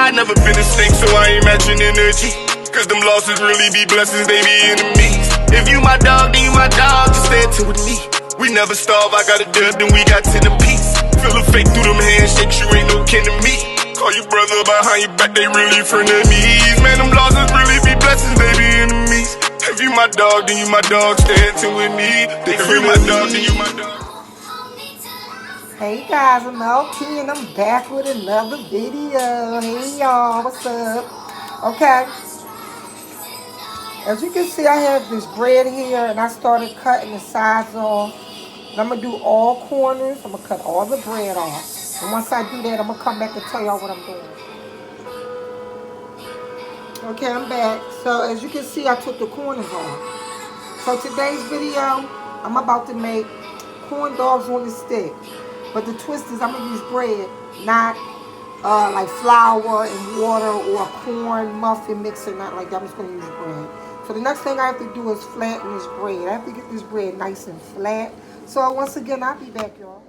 I never been a snake, so I ain't matching energy. Cause them losses really be blessings, they be enemies. If you my dog, then you my dog, just stay tuned with me. We never starve, I got a dub, then we got 10 apiece. Feel a fake through them handshakes, you ain't no kin to me. Call your brother behind your back, they really frenemies. Man, them losses really be blessings, they be enemies. If you my dog, then you my dog, stay tuned with me. If you my dog, then you my dog. Hey guys, I'm LT and I'm back with another video. Hey y'all, what's up? Okay, as you can see, I have this bread here and I started cutting the sides off. And I'm gonna do all corners. I'm gonna cut all the bread off. And once I do that, I'm gonna come back and tell y'all what I'm doing. Okay, I'm back. So as you can see, I took the corners off. So today's video, I'm about to make corn dogs on the stick. But the twist is I'm gonna use bread, not like flour and water or a corn muffin mixer, not like that. I'm just gonna use bread. So the next thing I have to do is flatten this bread. I have to get this bread nice and flat. So once again, I'll be back, y'all.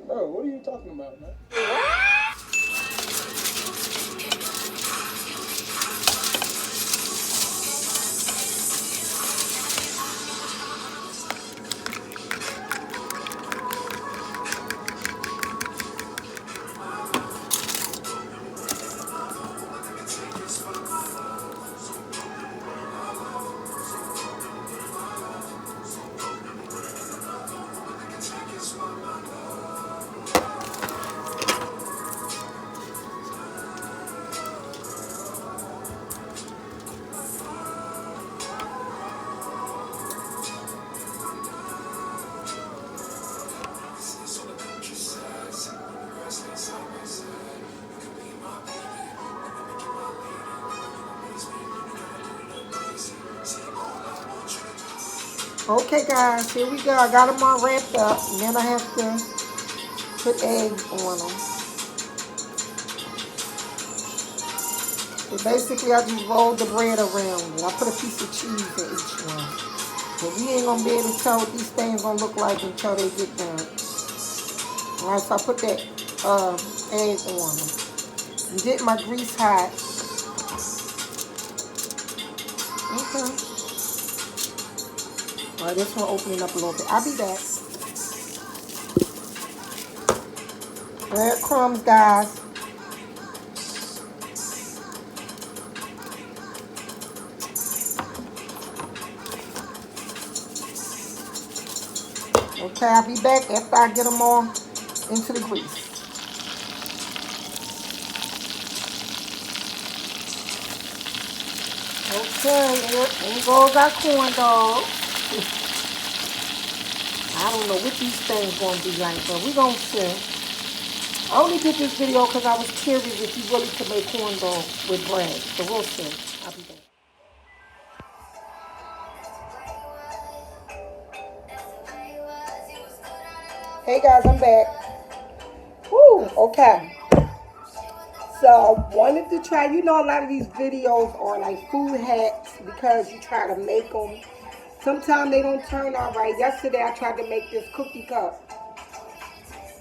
Bro, what are you talking about, man? Okay, guys, here we go. I got them all wrapped up, and then I have to put eggs on them. So basically, I just rolled the bread around it. I put a piece of cheese in each one. But we ain't gonna be able to tell what these things gonna look like until they get done. All right, so I put that egg on them. And get my grease hot. Okay. All right, this one opening up a little bit. I'll be back. Breadcrumbs, guys. Okay, I'll be back after I get them all into the grease. Okay, there goes our corn dog. I don't know what these things gonna be like, but we gonna see. I only did this video because I was curious if you really could make corn dogs with bread. So we'll see. I'll be back. Hey guys, I'm back. Woo, okay. So I wanted to try, you know, a lot of these videos are like food hacks because you try to make them. Sometimes they don't turn out right. Yesterday I tried to make this cookie cup.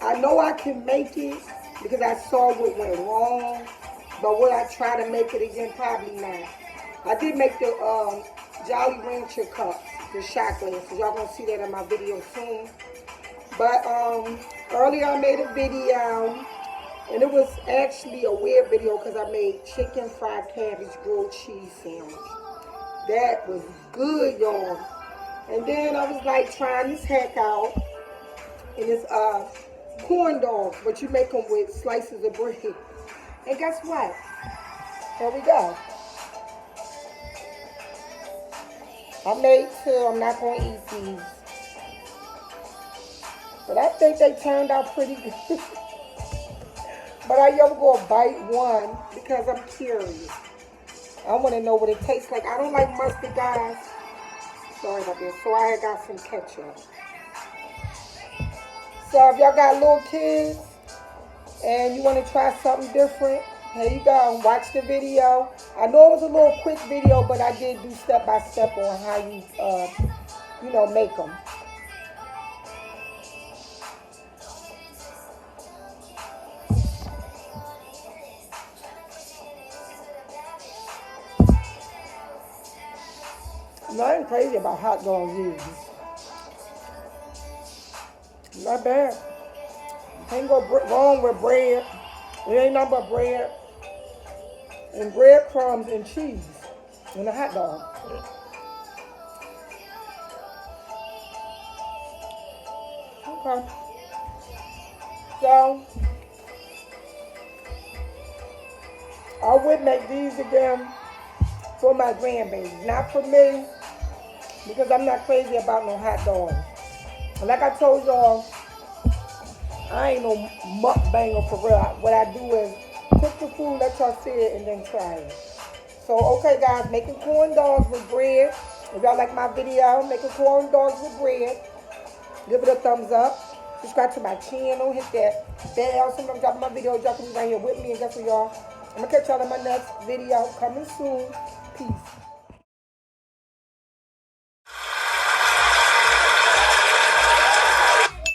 I know I can make it because I saw what went wrong, but would I try to make it again? Probably not. I did make the Jolly Rancher cups, the shot glasses. Y'all gonna see that in my video soon. But earlier I made a video, and it was actually a weird video because I made chicken fried cabbage grilled cheese sandwich. That was good, y'all. And then I was like trying this hack out, and it's corn dogs, but you make them with slices of bread. And guess what? Here we go. I made two. I'm not going to eat these. But I think they turned out pretty good. But I am going to bite one because I'm curious. I want to know what it tastes like. I don't like mustard, guys. Sorry about this. So I got some ketchup. So if y'all got little kids and you want to try something different, here you go. Watch the video. I know it was a little quick video, but I did do step by step on how you, make them. No, I ain't crazy about hot dogs either. Not bad. Can't go wrong with bread. It ain't nothing but bread and breadcrumbs and cheese and a hot dog. Okay. So, I would make these again for my grandbabies. Not for me, because I'm not crazy about no hot dogs. And like I told y'all, I ain't no mukbanger for real. What I do is cook the food, let y'all see it, and then try it. So, okay, guys, making corn dogs with bread. If y'all like my video, making corn dogs with bread, give it a thumbs up. Subscribe to my channel. Hit that bell. So when I'm dropping my videos, y'all can be right here with me. And guess what, y'all? I'm going to catch y'all in my next video coming soon. Peace.